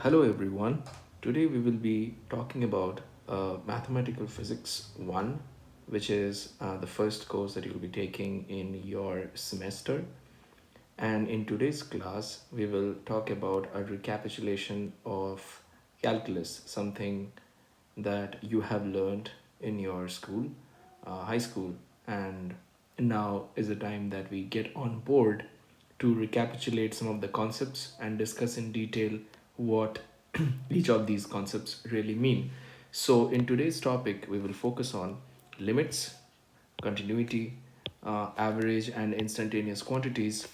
Hello everyone. Today we will be talking about Mathematical Physics 1, which is the first course that you'll be taking in your semester. And in today's class, we will talk about a recapitulation of calculus, something that you have learned in your school, high school, and now is the time that we get on board to recapitulate some of the concepts and discuss in detail what each of these concepts really mean. So, in today's topic, we will focus on limits, continuity, average and instantaneous quantities,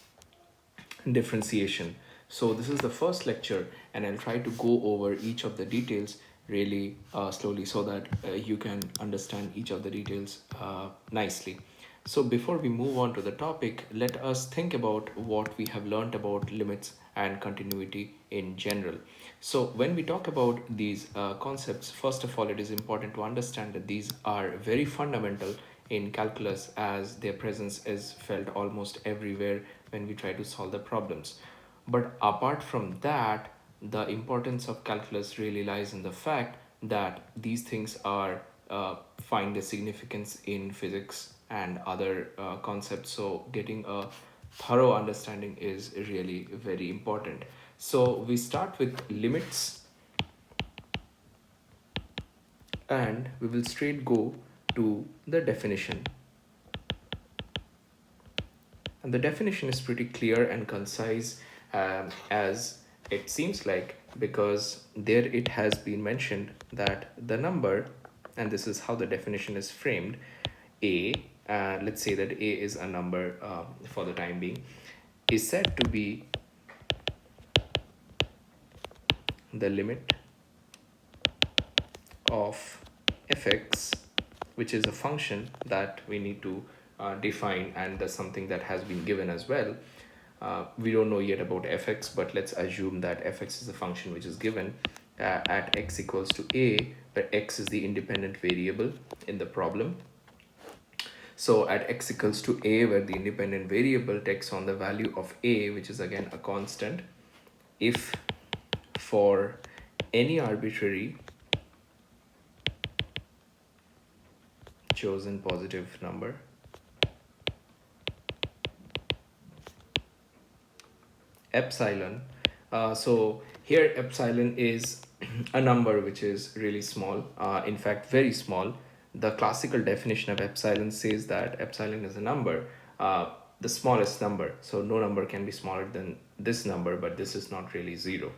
differentiation. So this is the first lecture and I'll try to go over each of the details really slowly so that you can understand each of the details nicely. So before we move on to the topic, let us think about what we have learned about limits and continuity in general. So when we talk about these concepts, first of all, it is important to understand that these are very fundamental in calculus as their presence is felt almost everywhere when we try to solve the problems. But apart from that, the importance of calculus really lies in the fact that these things are find their significance in physics and other concepts. So getting a thorough understanding is really very important. So we start with limits and we will straight go to the definition. And the definition is pretty clear and concise, as it seems like, because there it has been mentioned that the number, and this is how the definition is framed, a, let's say that a is a number for the time being, is said to be the limit of fx, which is a function that we need to define, and that's something that has been given as well. We don't know yet about fx, but let's assume that fx is a function which is given at x equals to a, where x is the independent variable in the problem. So at x equals to a, where the independent variable takes on the value of a, which is again a constant, if for any arbitrary chosen positive number, epsilon. So here epsilon is a number which is really small, in fact very small. The classical definition of epsilon says that epsilon is a number, the smallest number, so no number can be smaller than this number, but this is not really zero.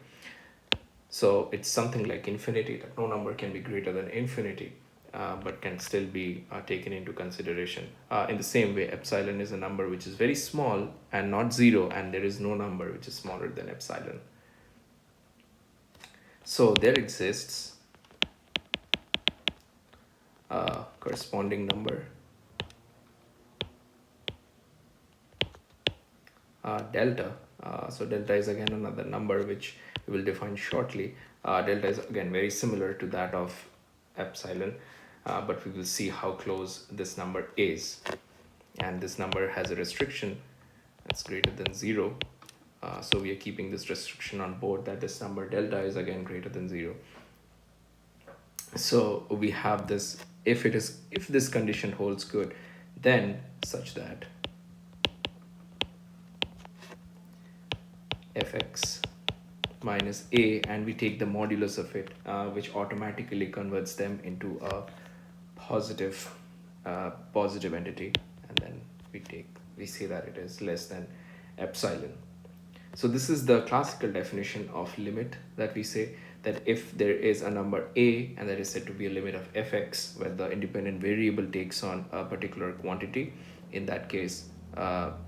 So it's something like infinity, that no number can be greater than infinity, but can still be taken into consideration. In the same way, epsilon is a number which is very small and not zero, and there is no number which is smaller than epsilon. So there exists a corresponding number, delta. So delta is again another number which we will define shortly. Delta is again very similar to that of epsilon, but we will see how close this number is. And this number has a restriction that's greater than 0. So we are keeping this restriction on board, that this number delta is again greater than 0. So we have this, if this condition holds good, then such that fx minus a, and we take the modulus of it, which automatically converts them into a positive entity, and then we say that it is less than epsilon. So this is the classical definition of limit, that we say that if there is a number a and that is said to be a limit of fx, where the independent variable takes on a particular quantity, in that case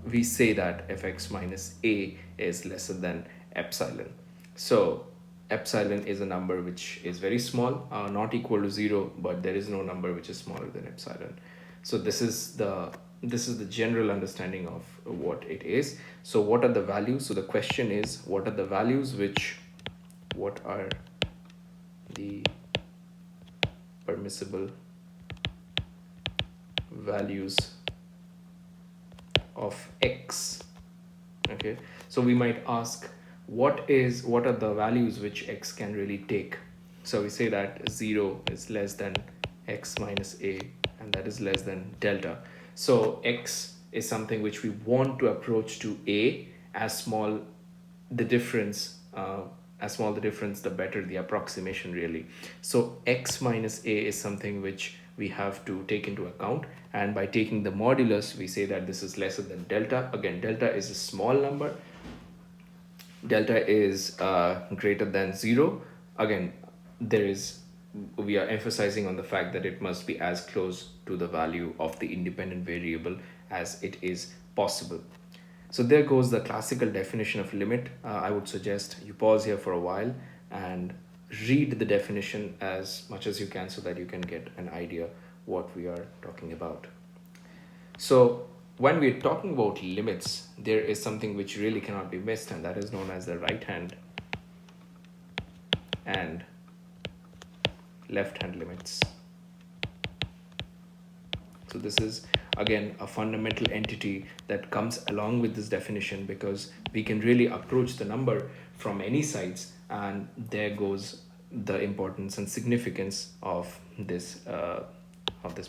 we say that fx minus a is lesser than epsilon. So epsilon is a number which is very small, not equal to 0, but there is no number which is smaller than epsilon. So this is the general understanding of what it is. So what are the values? So the question is, what are the values what are the permissible values of x? Okay, so we might ask, what are the values which x can really take. So we say that 0 is less than x minus a, and that is less than delta. So x is something which we want to approach to a as small the difference, as small the difference, the better the approximation really. So x minus a is something which we have to take into account, and by taking the modulus we say that this is lesser than delta. Again, delta is a small number, delta is greater than 0. Again, we are emphasizing on the fact that it must be as close to the value of the independent variable as it is possible. So there goes the classical definition of limit. I would suggest you pause here for a while and read the definition as much as you can so that you can get an idea what we are talking about. So when we're talking about limits, there is something which really cannot be missed, and that is known as the right hand and left hand limits. So this is again a fundamental entity that comes along with this definition, because we can really approach the number from any sides, and there goes the importance and significance of this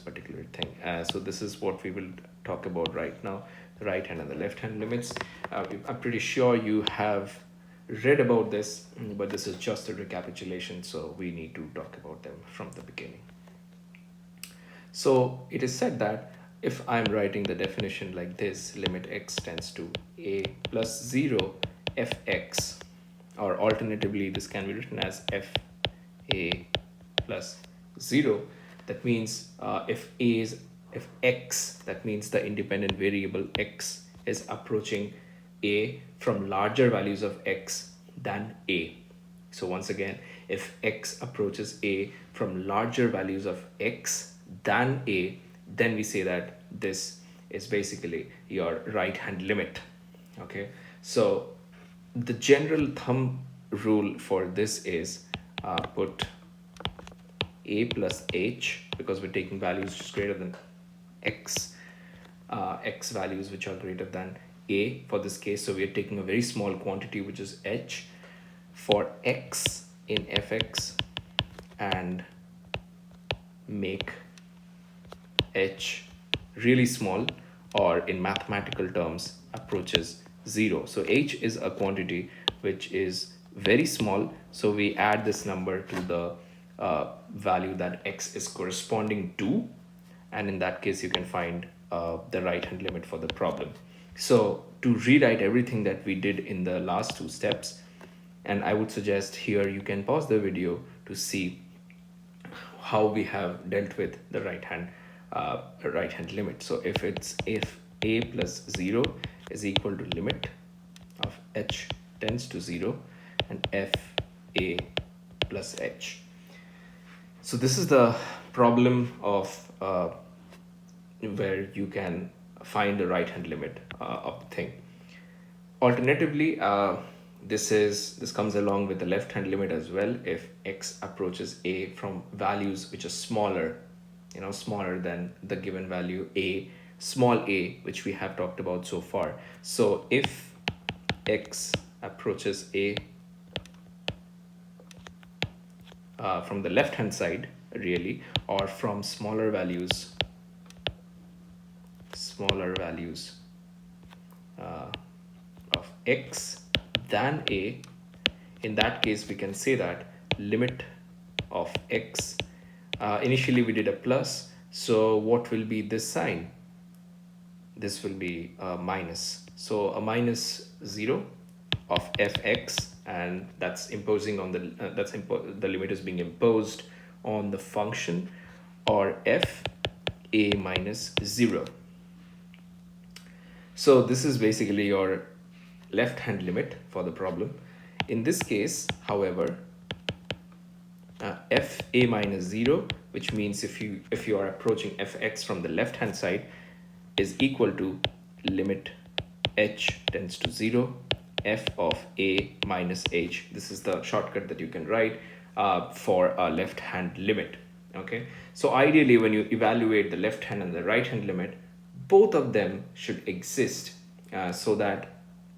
particular thing. So this is what we will talk about right now, the right hand and the left hand limits. I'm pretty sure you have read about this, but this is just a recapitulation, so we need to talk about them from the beginning. So it is said that if I'm writing the definition like this, limit x tends to a plus 0 fx, or alternatively this can be written as f a plus 0, that means if x, that means the independent variable x is approaching a from larger values of x than a. So once again, if x approaches a from larger values of x than a, then we say that this is basically your right hand limit. Okay, so the general thumb rule for this is put a plus h, because we're taking values which is greater than x, x values which are greater than a for this case. So we are taking a very small quantity which is h for x in fx, and make h really small, or in mathematical terms approaches 0. So h is a quantity which is very small, so we add this number to the value that x is corresponding to, and in that case you can find the right hand limit for the problem. So to rewrite everything that we did in the last two steps, and I would suggest here you can pause the video to see how we have dealt with the right hand limit. So if a plus 0 is equal to limit of h tends to 0 and f a plus h. So this is the problem of where you can find the right hand limit of the thing. Alternatively, this comes along with the left hand limit as well. If x approaches a from values which are smaller, smaller than the given value a, small a, which we have talked about so far. So if x approaches a from the left hand side really, or from smaller values of x than a, in that case we can say that limit of x, initially we did a plus, so what will be this sign? This will be a minus, so a minus 0 of fx, and that's imposing on the the limit is being imposed on the function, or f a minus 0. So this is basically your left hand limit for the problem. In this case, however, f a minus 0, which means if you are approaching fx from the left hand side, is equal to limit h tends to 0 f of a minus h. This is the shortcut that you can write for a left hand limit. Okay, so ideally when you evaluate the left hand and the right hand limit, both of them should exist so that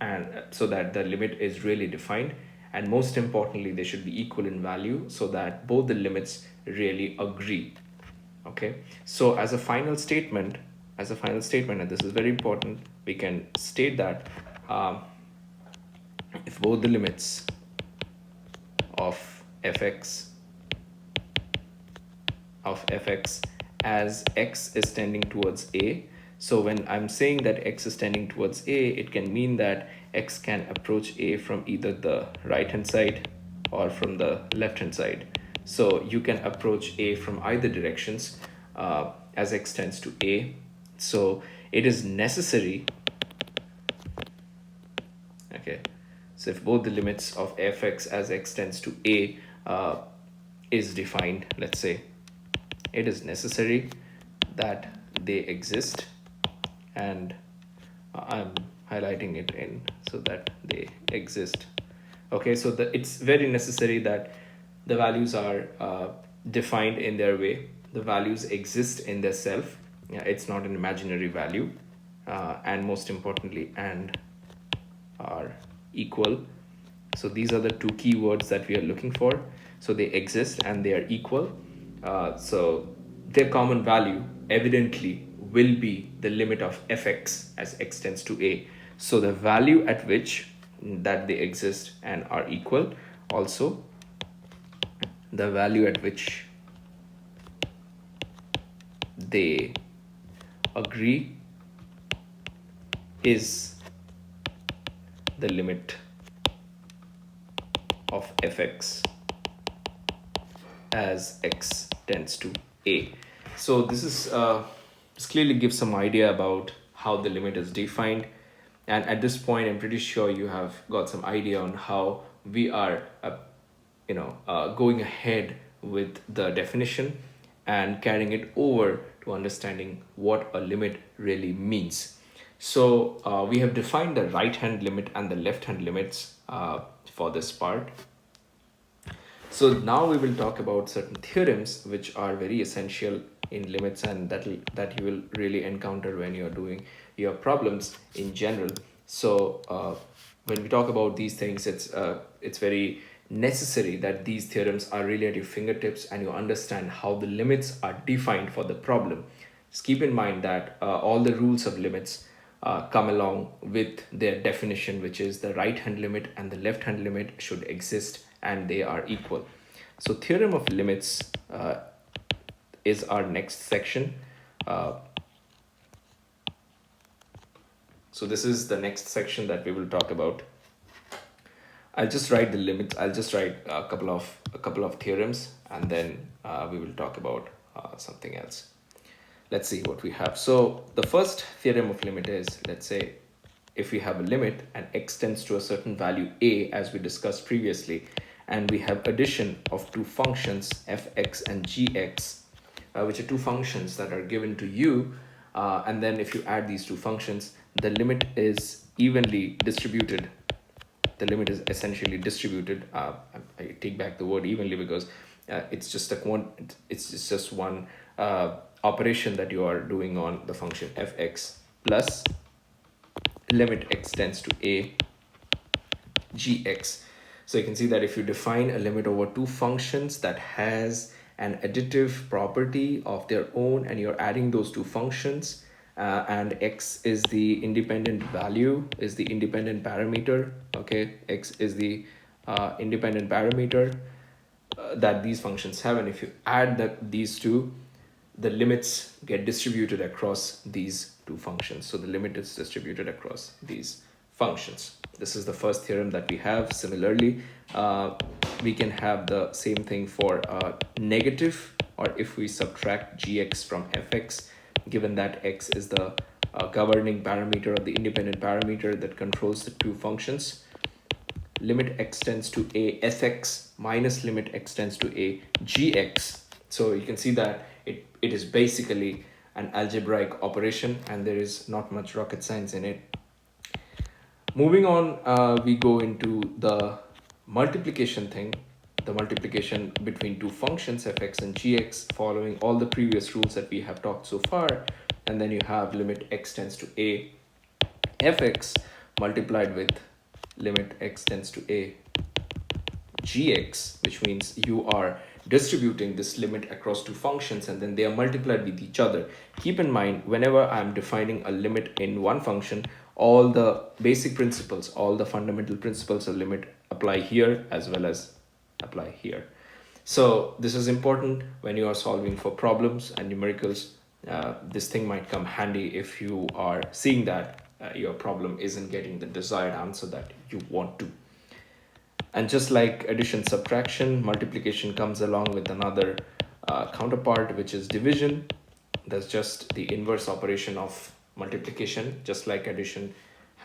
and so that the limit is really defined, and most importantly they should be equal in value so that both the limits really agree. Okay, so as a final statement, and this is very important, we can state that if both the limits of fx as x is tending towards a. So when I'm saying that x is tending towards a, it can mean that x can approach a from either the right hand side or from the left hand side. So you can approach a from either directions as x tends to a. So it is necessary, okay, so if both the limits of fx as x tends to a is defined, let's say, it is necessary that they exist, and I'm highlighting it in so that they exist. Okay, so it's very necessary that the values are defined in their way, the values exist in their self, yeah, it's not an imaginary value, and most importantly, and are equal. So these are the two keywords that we are looking for. So they exist and they are equal. So their common value evidently will be the limit of fx as x tends to a. So the value at which that they exist and are equal, also the value at which they agree is the limit of fx as x tends to a. So this clearly gives some idea about how the limit is defined, and at this point I'm pretty sure you have got some idea on how we are going ahead with the definition and carrying it over to understanding what a limit really means. So we have defined the right hand limit and the left hand limits for this part. So now we will talk about certain theorems which are very essential in limits, and that you will really encounter when you're doing your problems in general. So when we talk about these things, it's very necessary that these theorems are really at your fingertips and you understand how the limits are defined for the problem. Just keep in mind that all the rules of limits come along with their definition, which is the right hand limit and the left hand limit should exist and they are equal. So theorem of limits is our next section. So this is the next section that we will talk about. I'll just write the limits. I'll just write a couple of theorems, and then we will talk about something else. Let's see what we have. So the first theorem of limit is, let's say, if we have a limit and x tends to a certain value a, as we discussed previously, and we have addition of two functions fx and gx, which are two functions that are given to you, and then if you add these two functions, the limit is evenly distributed. The limit is essentially distributed. I take back the word evenly because it's just one operation that you are doing on the function fx plus limit x tends to a gx. So you can see that if you define a limit over two functions that has an additive property of their own, and you're adding those two functions, and x is the independent value, is the independent parameter, okay, x is the independent parameter that these functions have, and if you add these two, the limits get distributed across these two functions. So the limit is distributed across these functions. This is the first theorem that we have. Similarly, we can have the same thing for negative, or if we subtract gx from fx, given that x is the governing parameter or the independent parameter that controls the two functions. Limit x tends to a fx minus limit x tends to a gx. So you can see that it is basically an algebraic operation, and there is not much rocket science in it. Moving on, we go into the multiplication thing, the multiplication between two functions fx and gx, following all the previous rules that we have talked so far. And then you have limit x tends to a fx multiplied with limit x tends to a gx, which means you are distributing this limit across two functions and then they are multiplied with each other. Keep in mind, whenever I'm defining a limit in one function, all the basic principles, all the fundamental principles of limit apply here as well as apply here. So this is important when you are solving for problems and numericals. This thing might come handy if you are seeing that your problem isn't getting the desired answer that you want to. And just like addition, subtraction, multiplication comes along with another counterpart, which is division. That's just the inverse operation of multiplication, just like addition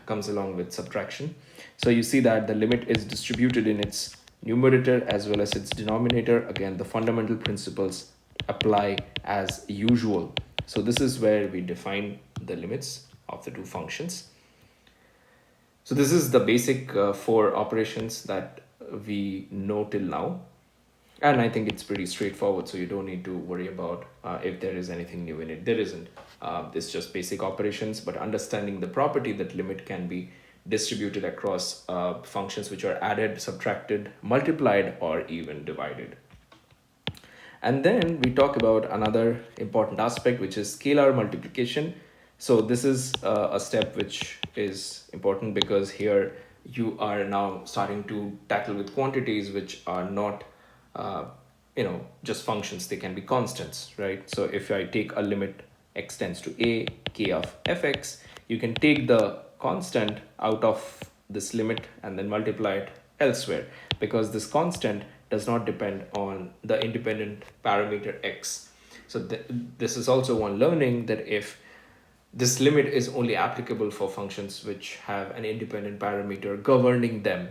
comes along with subtraction. So you see that the limit is distributed in its numerator as well as its denominator. Again, the fundamental principles apply as usual. So this is where we define the limits of the two functions. So this is the basic four operations that we know till now. And I think it's pretty straightforward, so you don't need to worry about if there is anything new in it. There isn't. It's just basic operations, but understanding the property that limit can be distributed across functions which are added, subtracted, multiplied, or even divided. And then we talk about another important aspect, which is scalar multiplication. So this is a step which is important because here you are now starting to tackle with quantities which are not just functions. They can be constants, right? So if I take a limit x tends to a k of fx, you can take the constant out of this limit and then multiply it elsewhere, because this constant does not depend on the independent parameter x. So this is also one learning, that if this limit is only applicable for functions which have an independent parameter governing them,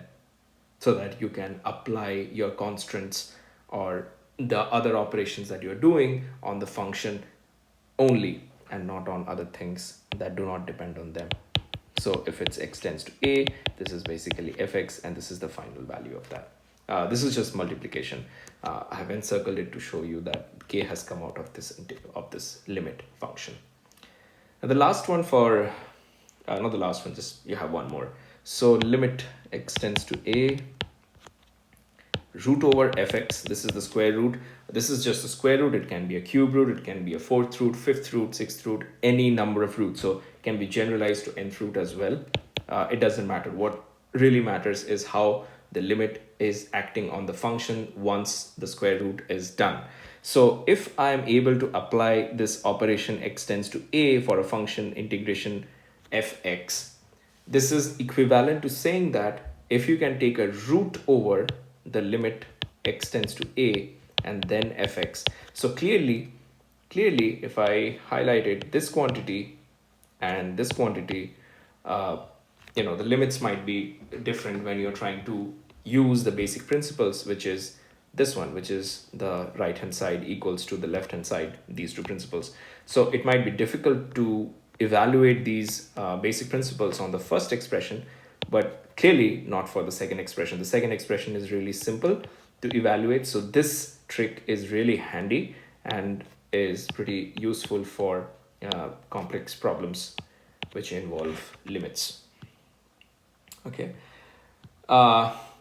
so that you can apply your constants or the other operations that you're doing on the function only and not on other things that do not depend on them. So if it's x tends to a, this is basically fx, and this is the final value of that. This is just multiplication. I have encircled it to show you that k has come out of this limit function. And the last one for, not the last one, just you have one more. So limit x tends to a root over fx. This is the square root. This is just a square root. It can be a cube root. It can be a fourth root, fifth root, sixth root, any number of roots. So it can be generalized to nth root as well. It doesn't matter. What really matters is how the limit is acting on the function once the square root is done. So if I am able to apply this operation x tends to a for a function integration fx, this is equivalent to saying that if you can take a root over the limit x tends to a and then fx. So clearly, if I highlighted this quantity and this quantity, the limits might be different when you're trying to use the basic principles, which is this one, which is the right hand side equals to the left hand side, these two principles. So it might be difficult to evaluate these basic principles on the first expression, but clearly not for the second expression. The second expression is really simple to evaluate. So this trick is really handy and is pretty useful for complex problems which involve limits. Okay.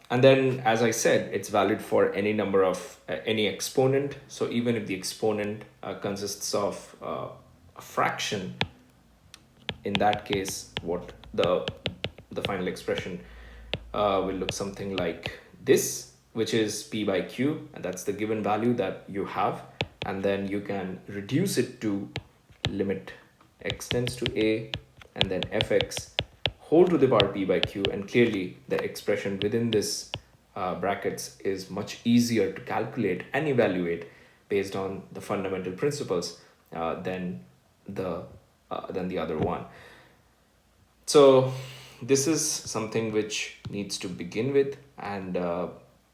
And then, as I said, it's valid for any number of any exponent. So even if the exponent consists of a fraction, in that case, what the final expression will look something like this, which is p by q, and that's the given value that you have. And then you can reduce it to limit x tends to a and then fx whole to the power p by q, and clearly the expression within this brackets is much easier to calculate and evaluate based on the fundamental principles than the other one. So this is something which needs to begin with, and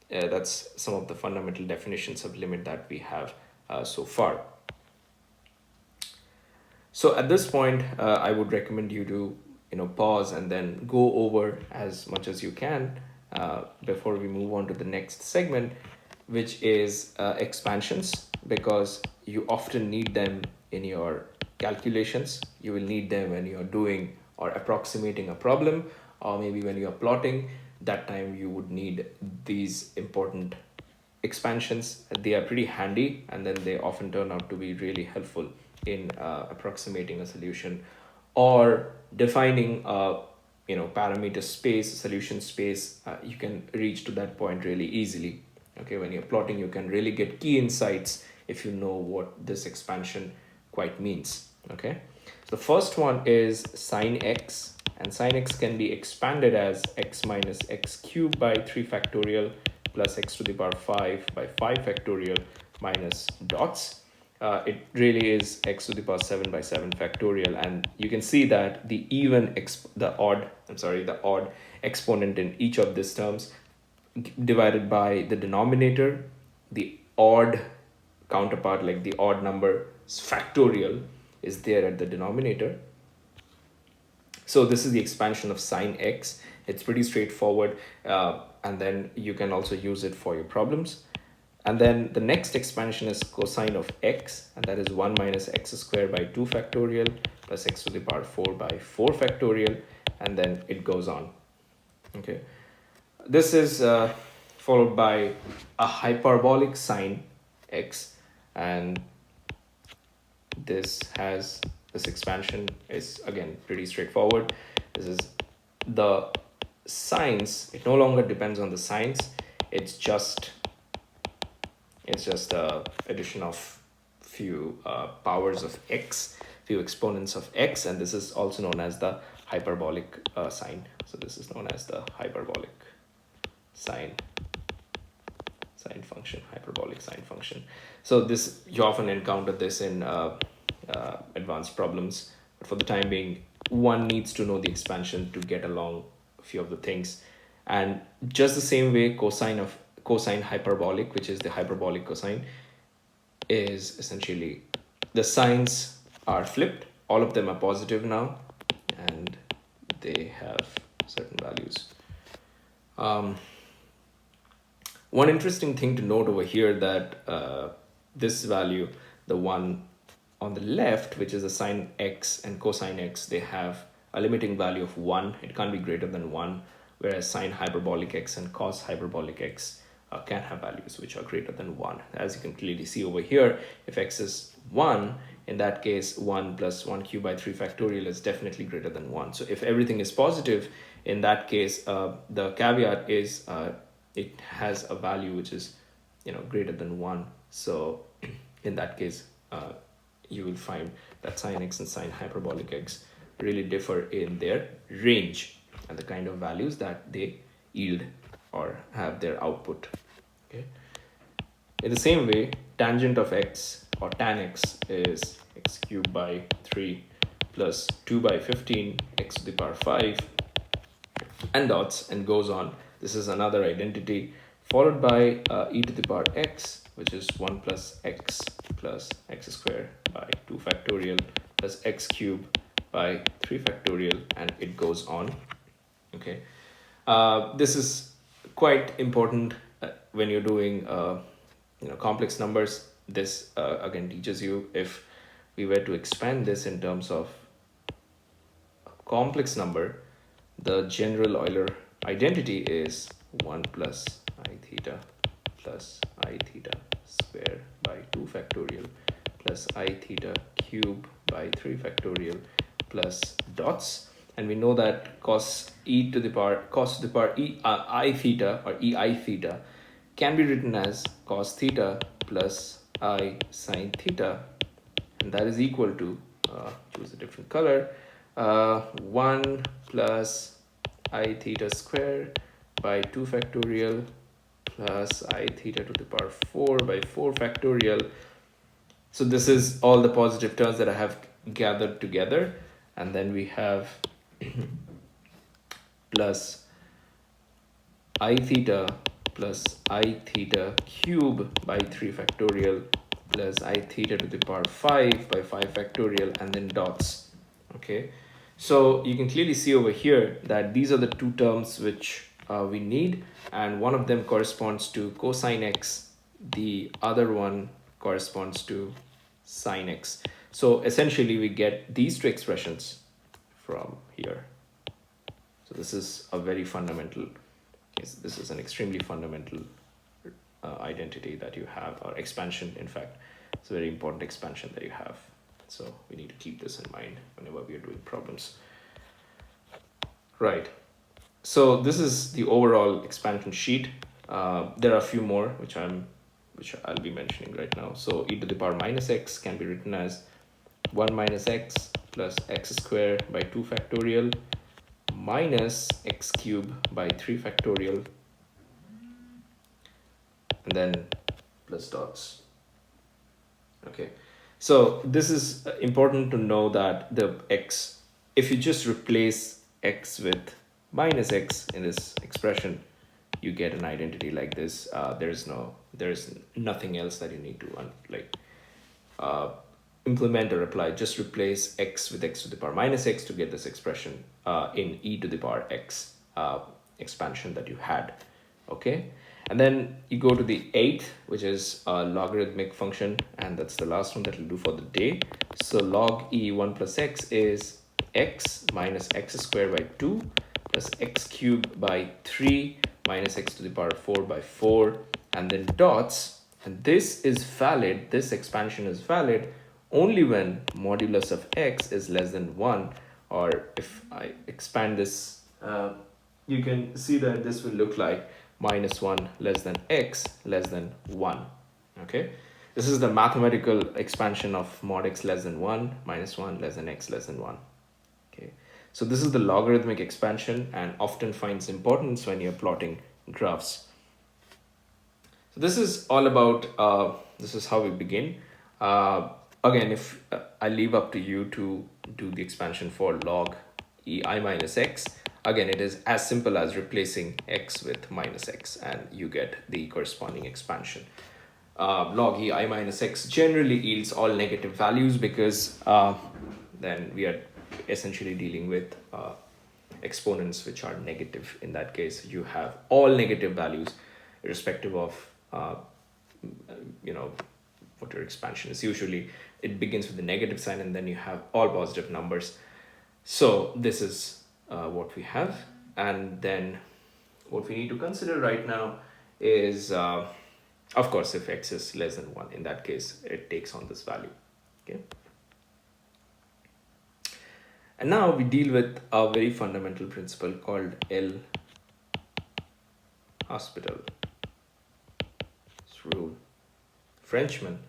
that's some of the fundamental definitions of limit that we have so far. So at this point, I would recommend you to pause and then go over as much as you can before we move on to the next segment, which is expansions, because you often need them in your calculations. You will need them when you're doing or approximating a problem, or maybe when you are plotting, that time you would need these important expansions. They are pretty handy, and then they often turn out to be really helpful in approximating a solution or defining a parameter space, solution space. You can reach to that point really easily. Okay, when you're plotting, you can really get key insights if you know what this expansion quite means. Okay, so the first one is sine x, and sine x can be expanded as x minus x cubed by 3 factorial plus x to the power 5 by 5 factorial minus dots. It really is x to the power 7 by 7 factorial, and you can see that the odd exponent in each of these terms divided by the denominator, the odd counterpart, like the odd number factorial, is there at the denominator. So this is the expansion of sine x. It's pretty straightforward, and then you can also use it for your problems. And then the next expansion is cosine of x, and that is 1 minus x squared by 2 factorial plus x to the power 4 by 4 factorial, and then it goes on. Okay, this is followed by a hyperbolic sine x, and this expansion is again pretty straightforward. This is the sines. It no longer depends on the sines. It's just the addition of few powers of x, few exponents of x, and this is also known as the hyperbolic sine. So this is known as the hyperbolic sine function, hyperbolic sine function. So this, you often encounter this in advanced problems, but for the time being, one needs to know the expansion to get along a few of the things. And just the same way, cosine hyperbolic, which is the hyperbolic cosine, is essentially the signs are flipped. All of them are positive now, and they have certain values. One interesting thing to note over here, that this value, the one on the left, which is the sine x and cosine x, they have a limiting value of 1. It can't be greater than 1, whereas sine hyperbolic x and cos hyperbolic x can have values which are greater than 1. As you can clearly see over here, if x is 1, in that case 1 plus 1 cubed by 3 factorial is definitely greater than 1. So if everything is positive, in that case the caveat is it has a value which is greater than 1. So in that case you will find that sine x and sine hyperbolic x really differ in their range and the kind of values that they yield or have their output. Okay. In the same way, tangent of x, or tan x, is x cubed by 3 plus 2 by 15 x to the power 5 and dots, and goes on. This is another identity, followed by e to the power x, which is 1 plus x squared by 2 factorial plus x cubed by 3 factorial, and it goes on. Okay, this is quite important when you're doing complex numbers. This again teaches you, if we were to expand this in terms of a complex number, the general Euler identity is 1 plus I theta square by 2 factorial plus I theta cube by 3 factorial plus dots. And we know that cos to the power I theta, or ei theta, can be written as cos theta plus I sine theta, and that is equal to, choose a different color, 1 plus I theta square by 2 factorial plus I theta to the power 4 by 4 factorial. So this is all the positive terms that I have gathered together, and then we have plus I theta plus I theta cube by 3 factorial plus I theta to the power 5 by 5 factorial, and then dots. Okay, so you can clearly see over here that these are the two terms which we need, and one of them corresponds to cosine x, the other one corresponds to sine x. So essentially we get these two expressions from here. So this is a very fundamental, this is an extremely fundamental identity that you have, or expansion in fact. It's a very important expansion that you have. So we need to keep this in mind whenever we are doing problems. Right. So this is the overall expansion sheet. There are a few more which I'll be mentioning right now. So e to the power minus x can be written as 1 minus x plus x squared by 2 factorial minus x cubed by 3 factorial, and then plus dots. Okay, so this is important to know that the x, if you just replace x with minus x in this expression, you get an identity like this. There's nothing else that you need to implement or apply. Just replace x with x to the power minus x to get this expression in e to the power x expansion that you had. Okay, and then you go to the eighth, which is a logarithmic function, and that's the last one that we'll do for the day. So log e1 plus x is x minus x squared by 2 plus x cubed by 3 minus x to the power 4 by 4, and then dots. And this is valid, this expansion is valid only when modulus of x is less than 1, or if I expand this, you can see that this will look like minus 1 less than x less than 1. Okay, this is the mathematical expansion of mod x less than 1 minus 1 less than x less than 1. Okay, so this is the logarithmic expansion and often finds importance when you're plotting graphs. So this is all about, this is how we begin. Again, if I leave up to you to do the expansion for log ei minus x, again, it is as simple as replacing x with minus x and you get the corresponding expansion. Log ei minus x generally yields all negative values because then we are essentially dealing with exponents which are negative. In that case, you have all negative values irrespective of what your expansion is. Usually it begins with the negative sign and then you have all positive numbers. So this is what we have, and then what we need to consider right now is of course if x is less than 1, in that case it takes on this value. Okay, and now we deal with a very fundamental principle called L'Hospital's rule. Frenchman,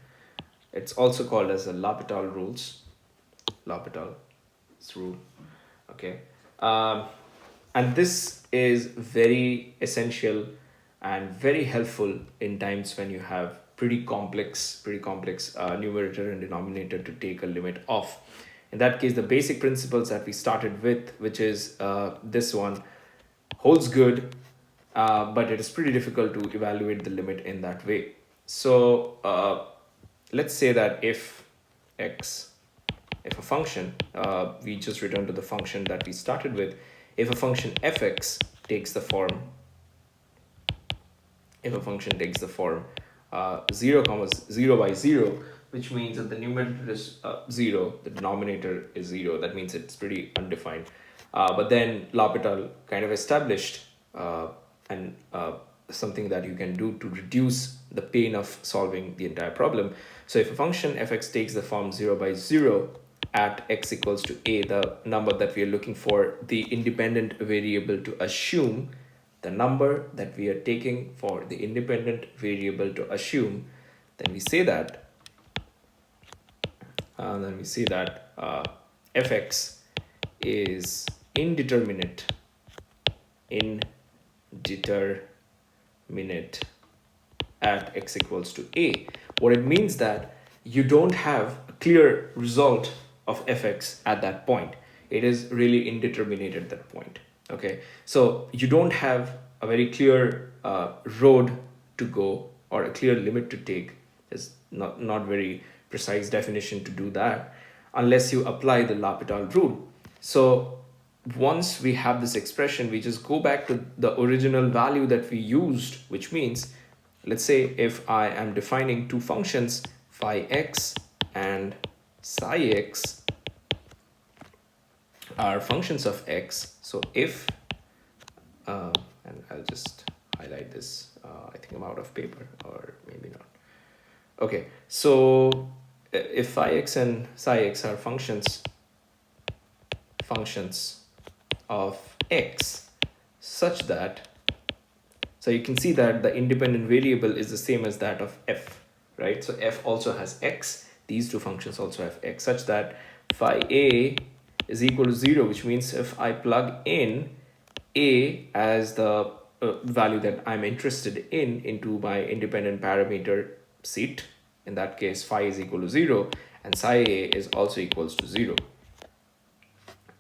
it's also called as the L'Hopital rules. L'Hopital's rule. Okay, and this is very essential and very helpful in times when you have pretty complex numerator and denominator to take a limit of. In that case, the basic principles that we started with, which is this one, holds good, but it is pretty difficult to evaluate the limit in that way. So let's say that if a function, we just return to the function that we started with, if a function fx takes the form, 0, 0 by 0, which means that the numerator is 0, the denominator is 0. That means it's pretty undefined. But then L'Hopital kind of established something that you can do to reduce the pain of solving the entire problem. So if a function fx takes the form 0 by 0 at x equals to a, the number that we are looking for, the independent variable to assume, the number that we are taking for the independent variable to assume, then we say that fx is indeterminate at x equals to a. What it means that you don't have a clear result of fx at that point. It is really indeterminate at that point. Okay, so you don't have a very clear road to go or a clear limit to take. There's not very precise definition to do that unless you apply the L'Hopital rule. So once we have this expression, we just go back to the original value that we used, which means, let's say if I am defining two functions, phi x and psi x are functions of x. So if And I'll just highlight this. I think I'm out of paper, or maybe not. Okay, so if phi x and psi x are functions of x such that, so you can see that the independent variable is the same as that of f, right? So f also has x, these two functions also have x, such that phi a is equal to 0, which means if I plug in a as the value that I'm interested in into my independent parameter seat, in that case phi is equal to 0 and psi a is also equals to 0.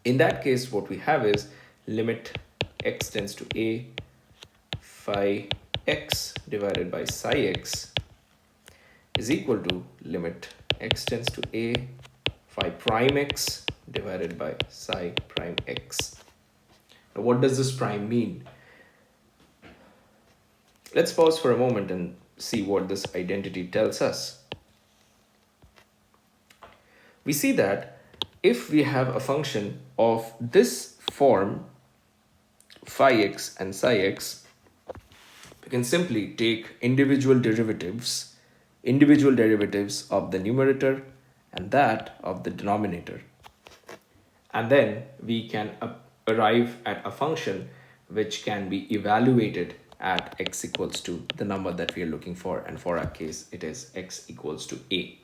In that case, what we have is limit x tends to a phi x divided by psi x is equal to limit x tends to a phi prime x divided by psi prime x. Now, what does this prime mean? Let's pause for a moment and see what this identity tells us. We see that if we have a function of this form, phi x and psi x, we can simply take individual derivatives of the numerator and that of the denominator. And then we can arrive at a function which can be evaluated at x equals to the number that we are looking for, and for our case it is x equals to a.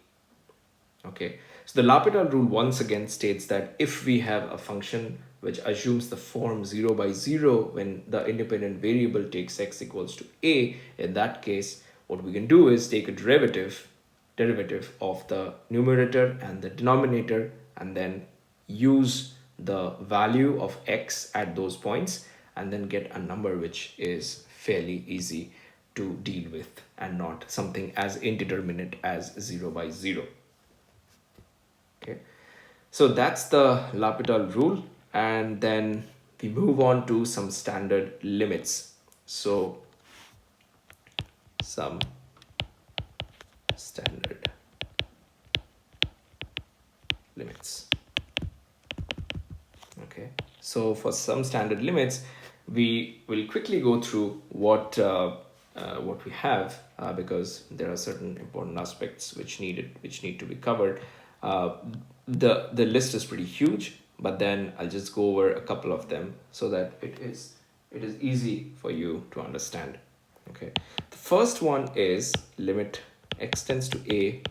Okay, so the L'Hopital rule once again states that if we have a function which assumes the form 0 by 0 when the independent variable takes x equals to a, in that case what we can do is take a derivative of the numerator and the denominator and then use the value of x at those points and then get a number which is fairly easy to deal with and not something as indeterminate as 0 by 0. Okay, so that's the L'Hopital rule, and then we move on to some standard limits. So some standard limits. Okay, so for some standard limits, we will quickly go through what we have because there are certain important aspects which need to be covered. The list is pretty huge, but then I'll just go over a couple of them so that it is easy for you to understand. Okay, the first one is limit x tends to a,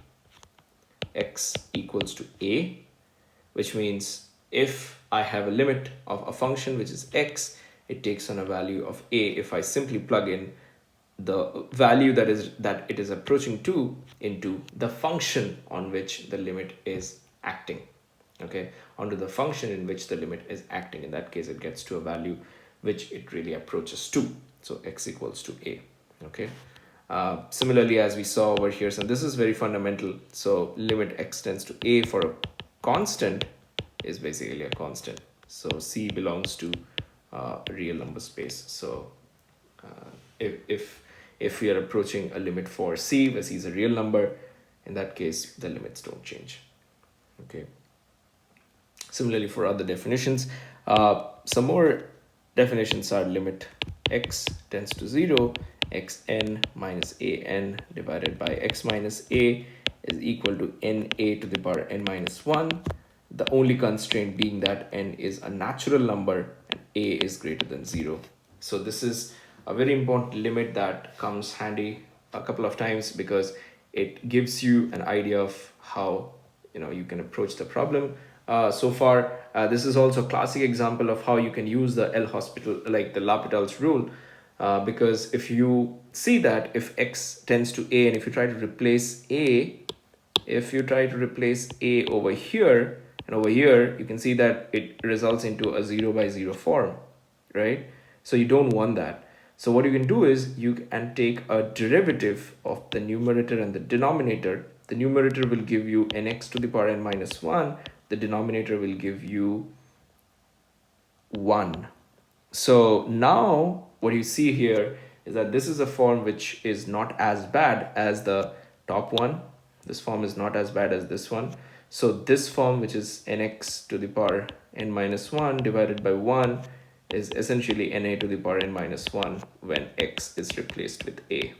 x equals to a, which means if I have a limit of a function which is x, it takes on a value of a if I simply plug in the value that it is approaching to into the function on which the limit is acting. Okay, onto the function in which the limit is acting. In that case, it gets to a value which it really approaches to. So x equals to a. Okay. Similarly, as we saw over here, so this is very fundamental. So limit x tends to a for a constant is basically a constant. So c belongs to real number space. So if we are approaching a limit for c where c is a real number, in that case the limits don't change. Okay. Similarly, for other definitions, some more definitions are limit x tends to 0, xn minus an divided by x minus a is equal to na to the power n minus 1. The only constraint being that n is a natural number and a is greater than 0. So this is a very important limit that comes handy a couple of times because it gives you an idea of how you can approach the problem. So far, this is also a classic example of how you can use the L'Hopital's rule, because if you see that if x tends to a and if you try to replace a over here and over here, you can see that it results into a 0 by 0 form, right? So you don't want that. So what you can do is you can take a derivative of the numerator and the denominator. The numerator will give you nx to the power n minus 1. The denominator will give you 1. So now what you see here is that this is a form which is not as bad as the top one. This form is not as bad as this one. So this form, which is nx to the power n minus 1 divided by 1, is essentially na to the power n minus 1 when x is replaced with a.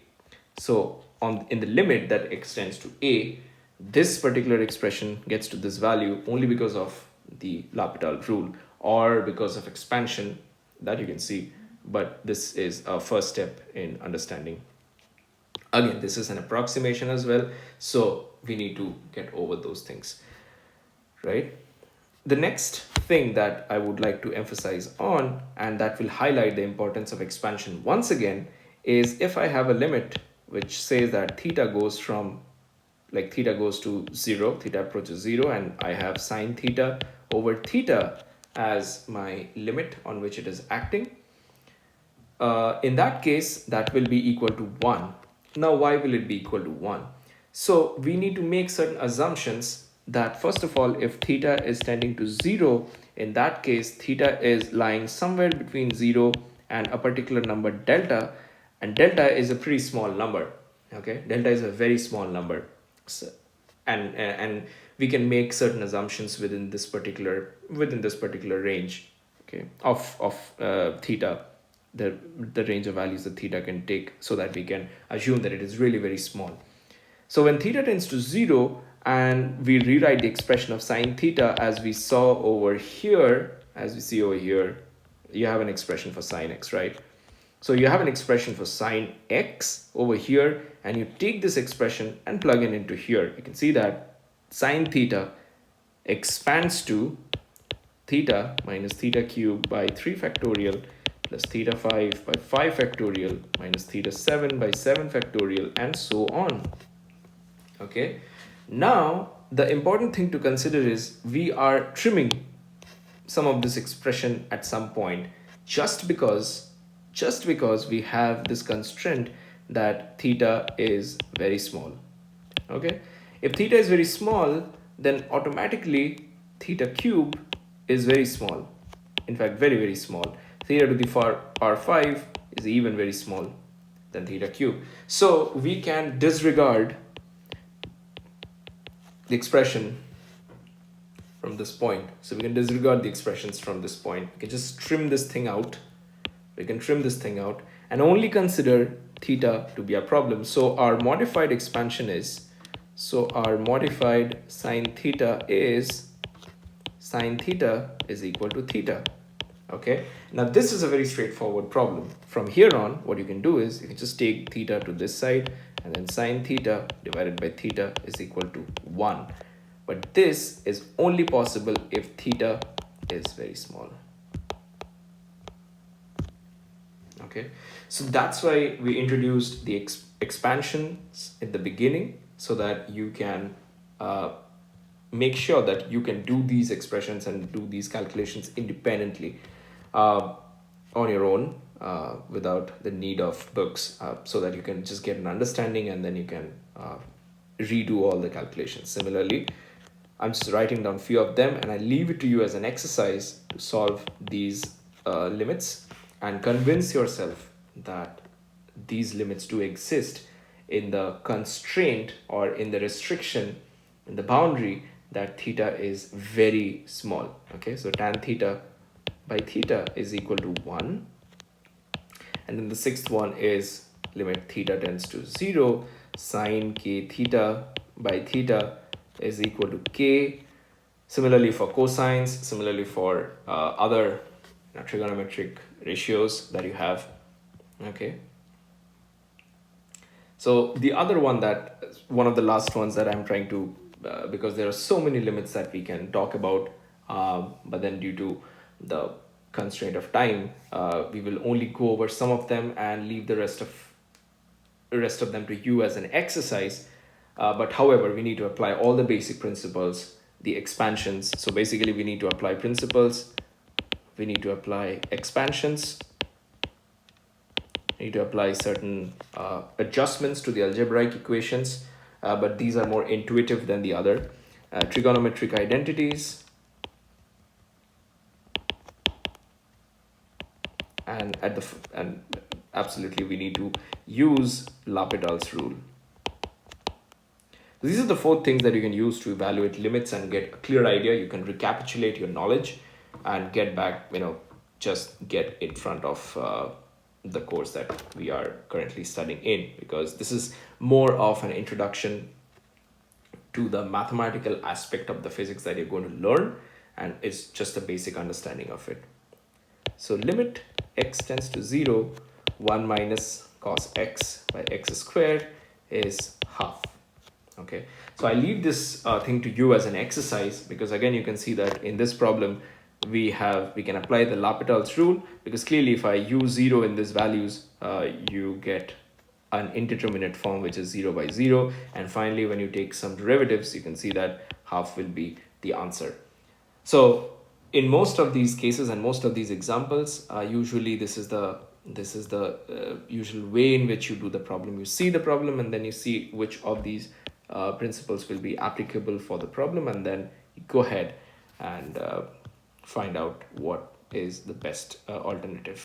So in the limit that x tends to a, this particular expression gets to this value only because of the L'Hopital rule or because of expansion that you can see. But this is a first step in understanding. Again, this is an approximation as well, so we need to get over those things, right? The next thing that I would like to emphasize on, and that will highlight the importance of expansion once again, is if I have a limit which says that theta goes from, like theta goes to 0, theta approaches 0, and I have sine theta over theta as my limit on which it is acting. In that case, that will be equal to 1. Now, why will it be equal to 1? So we need to make certain assumptions that, first of all, if theta is tending to 0, in that case, theta is lying somewhere between 0 and a particular number delta, and delta is a pretty small number. Okay, delta is a very small number. So, and we can make certain assumptions within this particular range, okay, of theta, the range of values that theta can take, so that we can assume that it is really very small. So when theta tends to 0, and we rewrite the expression of sine theta as we saw over here, you have an expression for sine x, right? So you have an expression for sine x over here, and you take this expression and plug it into here. You can see that sine theta expands to theta minus theta cubed by 3 factorial plus theta 5 by 5 factorial minus theta 7 by 7 factorial, and so on. Okay, now the important thing to consider is we are trimming some of this expression at some point, just because we have this constraint that theta is very small. Okay, if theta is very small, then automatically theta cube is very small, in fact very, very small. Theta to the power 5 is even very small than theta cube. So we can disregard the expression from this point. So we can disregard the expressions from this point. We can just trim this thing out. And only consider theta to be a problem. So our modified expansion is, our modified sine theta is equal to theta. Okay, now this is a very straightforward problem. From here on, what you can do is you can just take theta to this side, and then sine theta divided by theta is equal to 1. But this is only possible if theta is very small. Okay, so that's why we introduced the expansions in the beginning, so that you can make sure that you can do these expressions and do these calculations independently on your own, without the need of books, so that you can just get an understanding, and then you can redo all the calculations. Similarly, I'm just writing down few of them, and I leave it to you as an exercise to solve these limits and convince yourself that these limits do exist in the constraint, or in the restriction, in the boundary, that theta is very small. Okay, so tan theta by theta is equal to 1. And then the sixth one is limit theta tends to 0, sine k theta by theta is equal to k. Similarly for cosines, similarly for other trigonometric ratios that you have. Okay, so the other one, that one of the last ones that I'm trying to, because there are so many limits that we can talk about, but then due to the constraint of time, we will only go over some of them and leave the rest of them to you as an exercise. But however, we need to apply all the basic principles, the expansions. So basically we need to apply principles, we need to apply expansions, we need to apply certain adjustments to the algebraic equations, but these are more intuitive than the other. Trigonometric identities, and absolutely we need to use L'Hopital's rule. These are the 4 things that you can use to evaluate limits and get a clear idea. You can recapitulate your knowledge and get back, just get in front of the course that we are currently studying in, because this is more of an introduction to the mathematical aspect of the physics that you're going to learn, and it's just a basic understanding of it. So limit x tends to 0, 1 minus cos x by x squared is half. Okay, so I leave this thing to you as an exercise, because again you can see that in this problem we can apply the L'Hopital's rule, because clearly if I use 0 in these values, you get an indeterminate form which is 0 by 0, and finally when you take some derivatives you can see that half will be the answer. So in most of these cases and most of these examples, usually this is the usual way in which you do the problem. You see the problem and then you see which of these principles will be applicable for the problem, and then you go ahead and find out what is the best alternative.